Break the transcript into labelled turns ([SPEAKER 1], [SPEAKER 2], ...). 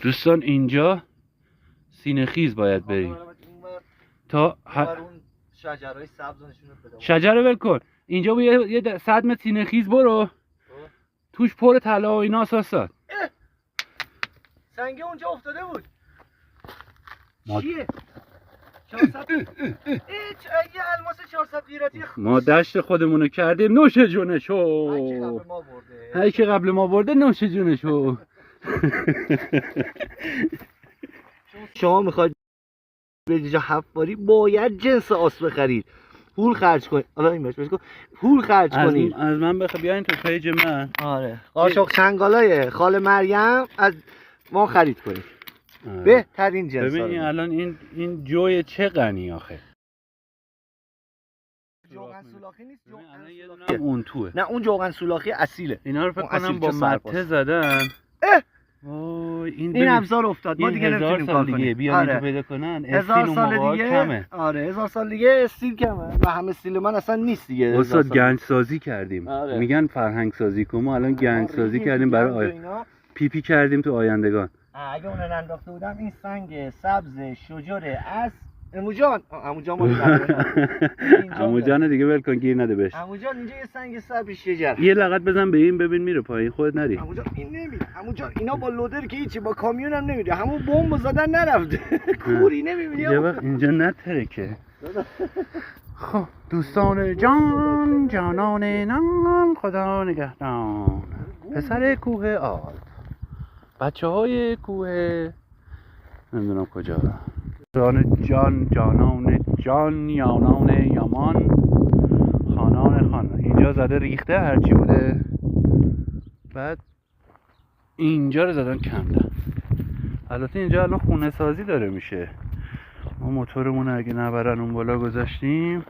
[SPEAKER 1] دوستان اینجا سینه خیز باید بریم تا
[SPEAKER 2] شجرهای سبز نشون بده.
[SPEAKER 1] شجر رو ول کن. اینجا با یه 100 متر سینه خیز برو، توش پر طلا و اینا استاد.
[SPEAKER 2] سنگه اونجا افتاده بود.
[SPEAKER 1] ما...
[SPEAKER 2] چیه؟ 400 یه الماس 400 قیراطی.
[SPEAKER 1] ما دشت خودمونو کردیم نوش جونشو. هی که قبل ما برده نوش جونشو.
[SPEAKER 2] شما میخواید به جا حفاری باید جنس آس بخرید، پول خرج کنید. حالا این باشه پول خرج کنید.
[SPEAKER 1] از من بیاین تو پیج من.
[SPEAKER 2] آره قاشق چنگالای خاله مریم از ما خرید کنید. بهترین جنس.
[SPEAKER 1] ببین الان این جوی چه غنی آخه.
[SPEAKER 2] جوغن سولاخی نیست،
[SPEAKER 1] الان یه دونه اون توه.
[SPEAKER 2] نه اون جوغن سولاخی اصیله.
[SPEAKER 1] اینا رو فکر کنم با مته زدن. وای
[SPEAKER 2] این ابزار افتاد. ما دیگه نمیتونیم کار کنیم.
[SPEAKER 1] بیان اینو پیدا کنن.
[SPEAKER 2] 1000 سال دیگه کمه. آره 1000 سال دیگه استیل کمه و همه استیل من اصلا نیست دیگه.
[SPEAKER 1] استاد گنج سازی کردیم. میگن فرهنگ سازی کن، ما الان گنج سازی کردیم برای پیپی کردیم تو آیندگان.
[SPEAKER 2] اگه اون ننداخته بودم این سنگ سبز شجره از عموجان
[SPEAKER 1] عموجان دیگه ول کن گیر نده بهش.
[SPEAKER 2] عموجان اینجا یه سنگ سبز شجر.
[SPEAKER 1] یه لغت بزن به این ببین میره پایین، خودت نری.
[SPEAKER 2] عموجان این نمیره. عموجان اینا با لودر که هیچی، با کامیون هم نمیره. همون بمب زدن نرفته. کوری نمیبینی.
[SPEAKER 1] یه وقت اینجا نترکه. خب دوستان جان جانان نام خدا نگهدان. پسر کوه آل، بچه های کوه نمیدونم کجا. جان جانان جان یانان یامان خانان خان. اینجا زده ریخته هرچی بوده، بعد اینجا رو زدن کندن. البته اینجا الان خونه سازی داره میشه. ما موتورمون اگه نبرن اون بالا گذاشتیم